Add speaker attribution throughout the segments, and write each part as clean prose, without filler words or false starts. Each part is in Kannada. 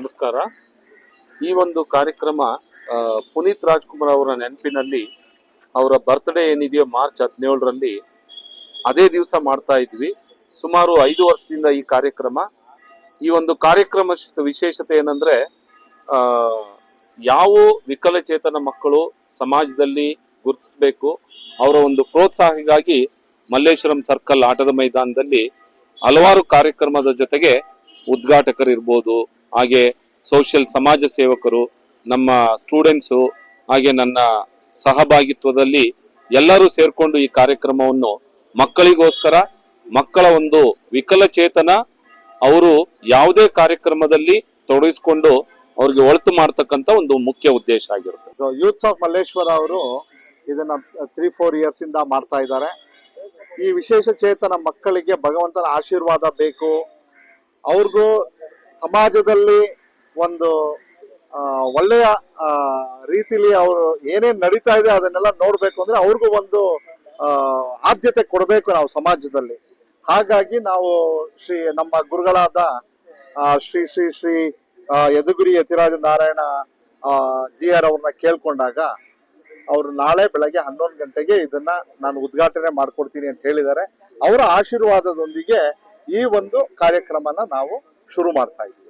Speaker 1: ನಮಸ್ಕಾರ. ಈ ಒಂದು ಕಾರ್ಯಕ್ರಮ ಪುನೀತ್ ರಾಜ್ಕುಮಾರ್ ಅವರ ನೆನಪಿನಲ್ಲಿ ಅವರ ಬರ್ತ್ಡೇ ಏನಿದೆಯೋ ಮಾರ್ಚ್ 17ರಲ್ಲಿ ಅದೇ ದಿವಸ ಮಾಡ್ತಾ ಇದ್ವಿ. ಸುಮಾರು 5 ವರ್ಷದಿಂದ ಈ ಕಾರ್ಯಕ್ರಮ. ಈ ಒಂದು ಕಾರ್ಯಕ್ರಮ ವಿಶೇಷತೆ ಏನಂದ್ರೆ ಯಾವ ವಿಕಲಚೇತನ ಮಕ್ಕಳು ಸಮಾಜದಲ್ಲಿ ಗುರುತಿಸಬೇಕು, ಅವರ ಒಂದು ಪ್ರೋತ್ಸಾಹಕ್ಕಾಗಿ ಮಲ್ಲೇಶ್ವರಂ ಸರ್ಕಲ್ ಆಟದ ಮೈದಾನದಲ್ಲಿ ಹಲವಾರು ಕಾರ್ಯಕ್ರಮದ ಜೊತೆಗೆ ಉದ್ಘಾಟಕರು ಇರ್ಬೋದು, ಹಾಗೆ ಸೋಷಿಯಲ್ ಸಮಾಜ ಸೇವಕರು, ನಮ್ಮ ಸ್ಟೂಡೆಂಟ್ಸು, ಹಾಗೆ ನನ್ನ ಸಹಭಾಗಿತ್ವದಲ್ಲಿ ಎಲ್ಲರೂ ಸೇರ್ಕೊಂಡು ಈ ಕಾರ್ಯಕ್ರಮವನ್ನು ಮಕ್ಕಳಿಗೋಸ್ಕರ, ಮಕ್ಕಳ ಒಂದು ವಿಕಲಚೇತನ ಅವರು ಯಾವುದೇ ಕಾರ್ಯಕ್ರಮದಲ್ಲಿ ತೊಡಗಿಸಿಕೊಂಡು ಅವ್ರಿಗೆ ಒಳಿತು ಮಾಡ್ತಕ್ಕಂಥ ಒಂದು ಮುಖ್ಯ ಉದ್ದೇಶ ಆಗಿರುತ್ತೆ.
Speaker 2: ಯೂತ್ಸ್ ಆಫ್ ಮಲ್ಲೇಶ್ವರ ಅವರು ಇದನ್ನ 3-4 ಇಯರ್ಸ್ ಇಂದ ಮಾಡ್ತಾ ಇದ್ದಾರೆ. ಈ ವಿಶೇಷ ಚೇತನ ಮಕ್ಕಳಿಗೆ ಭಗವಂತನ ಆಶೀರ್ವಾದ ಬೇಕು, ಅವ್ರಿಗೂ ಸಮಾಜದಲ್ಲಿ ಒಂದು ಒಳ್ಳೆಯ ರೀತಿಲಿ ಅವರು ಏನೇನ್ ನಡೀತಾ ಇದೆ ಅದನ್ನೆಲ್ಲ ನೋಡ್ಬೇಕು ಅಂದ್ರೆ ಅವ್ರಿಗೂ ಒಂದು ಆದ್ಯತೆ ಕೊಡಬೇಕು ನಾವು ಸಮಾಜದಲ್ಲಿ. ಹಾಗಾಗಿ ನಾವು ನಮ್ಮ ಗುರುಗಳಾದ ಶ್ರೀ ಶ್ರೀ ಶ್ರೀ ಯದುಗಿರಿ ಯತಿರಾಜ ನಾರಾಯಣ GR ಅವ್ರನ್ನ ಕೇಳ್ಕೊಂಡಾಗ ಅವರು ನಾಳೆ ಬೆಳಗ್ಗೆ 11 ಗಂಟೆಗೆ ಇದನ್ನ ನಾನು ಉದ್ಘಾಟನೆ ಮಾಡ್ಕೊಡ್ತೀನಿ ಅಂತ ಹೇಳಿದ್ದಾರೆ. ಅವರ ಆಶೀರ್ವಾದದೊಂದಿಗೆ ಈ ಒಂದು ಕಾರ್ಯಕ್ರಮನ ನಾವು ಶುರು ಮಾಡ್ತಾ ಇದ್ದೀವಿ.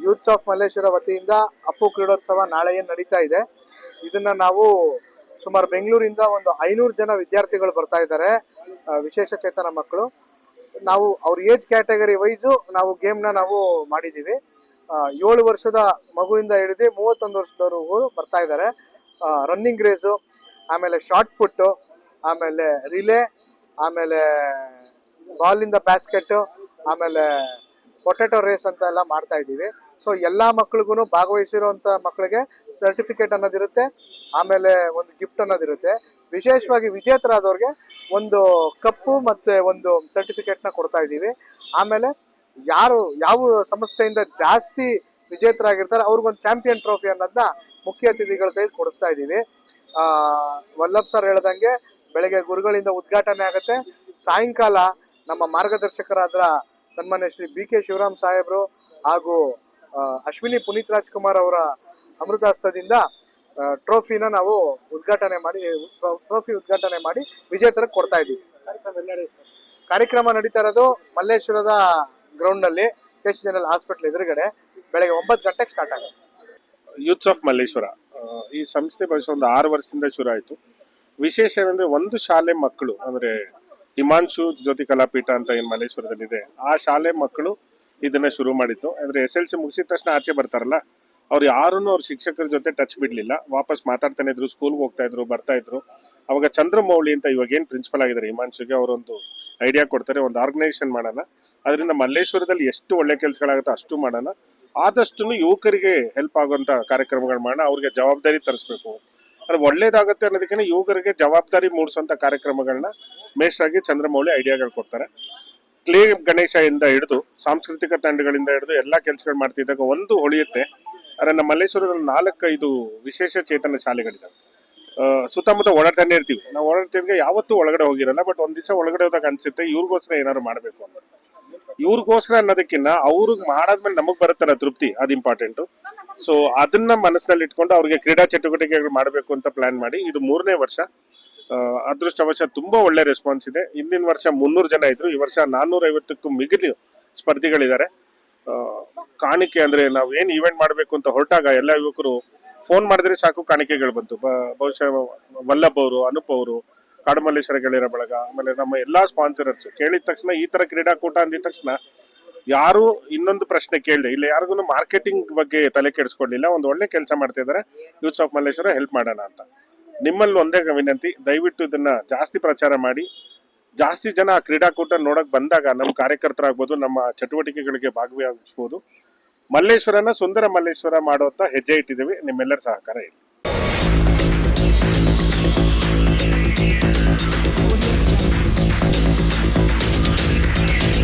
Speaker 3: ಯೂತ್ಸ್ ಆಫ್ ಮಲ್ಲೇಶ್ವರ ವತಿಯಿಂದ ಅಪ್ಪು ಕ್ರೀಡೋತ್ಸವ ನಾಳೆ ಏನು ನಡೀತಾ ಇದೆ, ಇದನ್ನ ನಾವು ಸುಮಾರು ಬೆಂಗಳೂರಿಂದ ಒಂದು 500 ಜನ ವಿದ್ಯಾರ್ಥಿಗಳು ಬರ್ತಾ ಇದ್ದಾರೆ, ವಿಶೇಷ ಚೇತನ ಮಕ್ಕಳು. ನಾವು ಅವ್ರ ಏಜ್ ಕ್ಯಾಟಗರಿ ವೈಸು ನಾವು ಗೇಮ್ನ ನಾವು ಮಾಡಿದ್ದೀವಿ. 7 ವರ್ಷದ ಮಗುವಿಂದ ಹಿಡಿದು 31 ವರ್ಷದವರೆಗೂ ಬರ್ತಾ ಇದ್ದಾರೆ. ರನ್ನಿಂಗ್ ರೇಸು, ಆಮೇಲೆ ಶಾರ್ಟ್ ಪುಟ್ಟು, ಆಮೇಲೆ ರಿಲೇ, ಆಮೇಲೆ ಬಾಲಿಂದ ಬ್ಯಾಸ್ಕೆಟ್ಟು, ಆಮೇಲೆ ಪೊಟೆಟೊ ರೇಸ್ ಅಂತ ಎಲ್ಲ ಮಾಡ್ತಾ ಇದ್ದೀವಿ. ಸೊ ಎಲ್ಲ ಮಕ್ಳಿಗೂ ಭಾಗವಹಿಸಿರುವಂಥ ಮಕ್ಕಳಿಗೆ ಸರ್ಟಿಫಿಕೇಟ್ ಅನ್ನೋದಿರುತ್ತೆ, ಆಮೇಲೆ ಒಂದು ಗಿಫ್ಟ್ ಅನ್ನೋದಿರುತ್ತೆ. ವಿಶೇಷವಾಗಿ ವಿಜೇತರಾದವ್ರಿಗೆ ಒಂದು ಕಪ್ಪು ಮತ್ತು ಒಂದು ಸರ್ಟಿಫಿಕೇಟ್ನ ಕೊಡ್ತಾ ಇದ್ದೀವಿ. ಆಮೇಲೆ ಯಾರು ಯಾವ ಸಂಸ್ಥೆಯಿಂದ ಜಾಸ್ತಿ ವಿಜೇತರಾಗಿರ್ತಾರೆ ಅವ್ರಿಗೊಂದು ಚಾಂಪಿಯನ್ ಟ್ರೋಫಿ ಅನ್ನೋದನ್ನ ಮುಖ್ಯ ಅತಿಥಿಗಳ ಕೈ ಕೊಡಿಸ್ತಾ ಇದ್ದೀವಿ. ವಲ್ಲಭ್ ಸರ್ ಹೇಳ್ದಂಗೆ ಬೆಳಗ್ಗೆ ಗುರುಗಳಿಂದ ಉದ್ಘಾಟನೆ ಆಗುತ್ತೆ. ಸಾಯಂಕಾಲ ನಮ್ಮ ಮಾರ್ಗದರ್ಶಕರಾದ ಸನ್ಮಾನ್ಯ ಶ್ರೀ BK ಶಿವರಾಮ್ ಸಾಹೇಬರು ಹಾಗೂ ಅಶ್ವಿನಿ ಪುನೀತ್ ರಾಜ್ಕುಮಾರ್ ಅವರ ಅಮೃತಾಸ್ತದಿಂದ ಟ್ರೋಫಿನ ನಾವು ಉದ್ಘಾಟನೆ ಮಾಡಿ ವಿಜೇತರಿಗೆ ಕೊಡ್ತಾ ಇದ್ದೀವಿ. ಕಾರ್ಯಕ್ರಮ ನಡೀತಾ ಇರೋದು ಮಲ್ಲೇಶ್ವರದ ಗ್ರೌಂಡ್ನಲ್ಲಿ KC ಜನರಲ್ ಹಾಸ್ಪಿಟಲ್ ಎದುರುಗಡೆ ಬೆಳಗ್ಗೆ 9 ಗಂಟೆಗೆ ಸ್ಟಾರ್ಟ್ ಆಗುತ್ತೆ.
Speaker 4: ಯೂತ್ಸ್ ಆಫ್ ಮಲ್ಲೇಶ್ವರ ಈ ಸಂಸ್ಥೆ ಬಹುಶಃ ಒಂದು 6 ವರ್ಷದಿಂದ ಶುರು ಆಯಿತು. ವಿಶೇಷ ಏನಂದ್ರೆ ಒಂದು ಶಾಲೆ ಮಕ್ಕಳು ಅಂದ್ರೆ ಹಿಮಾಂಶು ಜ್ಯೋತಿ ಕಲಾಪೀಠ ಅಂತ ಏನು ಮಲ್ಲೇಶ್ವರದಲ್ಲಿದೆ, ಆ ಶಾಲೆ ಮಕ್ಕಳು ಇದನ್ನ ಶುರು ಮಾಡಿತ್ತು. ಅಂದ್ರೆ SLC ಮುಗಿಸಿದ ತಕ್ಷಣ ಆಚೆ ಬರ್ತಾರಲ್ಲ, ಅವ್ರು ಯಾರನ್ನು ಅವ್ರ ಶಿಕ್ಷಕರ ಜೊತೆ ಟಚ್ ಬಿಡ್ಲಿಲ್ಲ, ವಾಪಸ್ ಮಾತಾಡ್ತಾನೆ ಇದ್ರು, ಸ್ಕೂಲ್ಗೆ ಹೋಗ್ತಾ ಇದ್ರು, ಬರ್ತಾ ಇದ್ರು. ಅವಾಗ ಚಂದ್ರಮೌಳಿ ಅಂತ ಇವಾಗ ಏನು ಪ್ರಿನ್ಸಿಪಲ್ ಆಗಿದ್ದಾರೆ ಹಿಮಾಂಶುಗೆ, ಅವರೊಂದು ಐಡಿಯಾ ಕೊಡ್ತಾರೆ, ಒಂದು ಆರ್ಗನೈಸೇಷನ್ ಮಾಡೋಣ, ಅದರಿಂದ ಮಲ್ಲೇಶ್ವರದಲ್ಲಿ ಎಷ್ಟು ಒಳ್ಳೆ ಕೆಲಸಗಳಾಗುತ್ತೋ ಅಷ್ಟು ಮಾಡೋಣ, ಆದಷ್ಟು ಯುವಕರಿಗೆ ಹೆಲ್ಪ್ ಆಗುವಂತ ಕಾರ್ಯಕ್ರಮಗಳು ಮಾಡೋಣ, ಅವ್ರಿಗೆ ಜವಾಬ್ದಾರಿ ತರಿಸ್ಬೇಕು, ಅದು ಒಳ್ಳೇದಾಗುತ್ತೆ ಅನ್ನೋದಕ್ಕಿಂತ ಯುವಕರಿಗೆ ಜವಾಬ್ದಾರಿ ಮೂಡಿಸುವಂತ ಕಾರ್ಯಕ್ರಮಗಳನ್ನ ಮೇಷ್ಟ್ರಾಗಿ ಚಂದ್ರಮೌಳಿ ಐಡಿಯಾಗಳು ಕೊಡ್ತಾರೆ. ಕ್ಲೇ ಗಣೇಶ ಇಂದ ಹಿಡಿದು ಸಾಂಸ್ಕೃತಿಕ ತಂಡಗಳಿಂದ ಹಿಡಿದು ಎಲ್ಲ ಕೆಲಸಗಳು ಮಾಡ್ತಿದ್ದಾಗ ಒಂದು ಹೊಳೆಯುತ್ತೆ. ಆದರೆ ನಮ್ಮ ಮಲ್ಲೇಶ್ವರದಲ್ಲಿ 4-5 ವಿಶೇಷ ಚೇತನ ಶಾಲೆಗಳಿದ್ದಾವೆ. ಸುತ್ತಮುತ್ತ ಓಡಾಡ್ತಾನೆ ಇರ್ತೀವಿ. ನಾವು ಓಡಾಡ್ತಿದ್ದಾಗ ಯಾವತ್ತೂ ಒಳಗಡೆ ಹೋಗಿರಲ್ಲ, ಬಟ್ ಒಂದ್ ದಿವಸ ಒಳಗಡೆ ಹೋದಾಗ ಅನ್ಸುತ್ತೆ ಇವ್ರಿಗೋಸ್ಕರ ಏನಾದ್ರು ಮಾಡಬೇಕು ಅಂತ. ಇವ್ರಿಗೋಸ್ಕರ ಅನ್ನೋದಕ್ಕಿಂತ ಅವ್ರಿಗೆ ಮಾಡಾದ್ಮೇಲೆ ನಮಗ್ ಬರುತ್ತಲ್ಲ ತೃಪ್ತಿ, ಅದು ಇಂಪಾರ್ಟೆಂಟು. ಸೊ ಅದನ್ನ ಮನಸ್ಸಿನಲ್ಲಿ ಇಟ್ಕೊಂಡು ಅವ್ರಿಗೆ ಕ್ರೀಡಾ ಚಟುವಟಿಕೆಗಳು ಮಾಡಬೇಕು ಅಂತ ಪ್ಲಾನ್ ಮಾಡಿ ಇದು 3ನೇ ವರ್ಷ. ಅದೃಷ್ಟವಶ ತುಂಬಾ ಒಳ್ಳೆ ರೆಸ್ಪಾನ್ಸ್ ಇದೆ. ಹಿಂದಿನ ವರ್ಷ 300 ಜನ ಇದ್ರು, ಈ ವರ್ಷ 450ಕ್ಕೂ ಮಿಗಿಲು ಸ್ಪರ್ಧಿಗಳಿದ್ದಾರೆ. ಕಾಣಿಕೆ ಅಂದ್ರೆ ನಾವು ಏನ್ ಈವೆಂಟ್ ಮಾಡಬೇಕು ಅಂತ ಹೊರಟಾಗ ಎಲ್ಲ ಯುವಕರು ಫೋನ್ ಮಾಡಿದ್ರೆ ಸಾಕು ಕಾಣಿಕೆಗಳು ಬಂತು. ಬಹುಶಃ ವಲ್ಲಭ್ ಅವರು, ಅನೂಪ್ ಅವರು, ಕಾಡುಮಲ್ಲೇಶ್ವರ ಗೆಳೆಯರ ಬಳಗ, ಆಮೇಲೆ ನಮ್ಮ ಎಲ್ಲಾ ಸ್ಪಾನ್ಸರರ್ಸ್ ಕೇಳಿದ ತಕ್ಷಣ ಈ ತರ ಕ್ರೀಡಾಕೂಟ ಅಂದಿದ ತಕ್ಷಣ ಯಾರು ಇನ್ನೊಂದು ಪ್ರಶ್ನೆ ಕೇಳಿದೆ ಇಲ್ಲ, ಯಾರಿಗೂ ಮಾರ್ಕೆಟಿಂಗ್ ಬಗ್ಗೆ ತಲೆ ಕೆಡಿಸ್ಕೊಳ್ಳಿಲ್ಲ, ಒಂದು ಒಳ್ಳೆ ಕೆಲಸ ಮಾಡ್ತಾ ಇದಾರೆ, ಯೂತ್ಸ್ ಆಫ್ ಮಲ್ಲೇಶ್ವರ ಹೆಲ್ಪ್ ಮಾಡೋಣ ಅಂತ. ನಿಮ್ಮಲ್ಲಿ ಒಂದೇ ವಿನಂತಿ, ದಯವಿಟ್ಟು ಇದನ್ನ ಜಾಸ್ತಿ ಪ್ರಚಾರ ಮಾಡಿ, ಜಾಸ್ತಿ ಜನ ಆ ಕ್ರೀಡಾಕೂಟ ನೋಡಕ್ ಬಂದಾಗ ನಮ್ಮ ಕಾರ್ಯಕರ್ತರಾಗ್ಬೋದು, ನಮ್ಮ ಚಟುವಟಿಕೆಗಳಿಗೆ ಭಾಗವಹಿಸಬಹುದು. ಮಲ್ಲೇಶ್ವರನ ಸುಂದರ ಮಲ್ಲೇಶ್ವರ ಮಾಡುವಂತ ಹೆಜ್ಜೆ ಇಟ್ಟಿದ್ದೀವಿ. ನಿಮ್ಮೆಲ್ಲರ ಸಹಕಾರ ಇರಲಿ.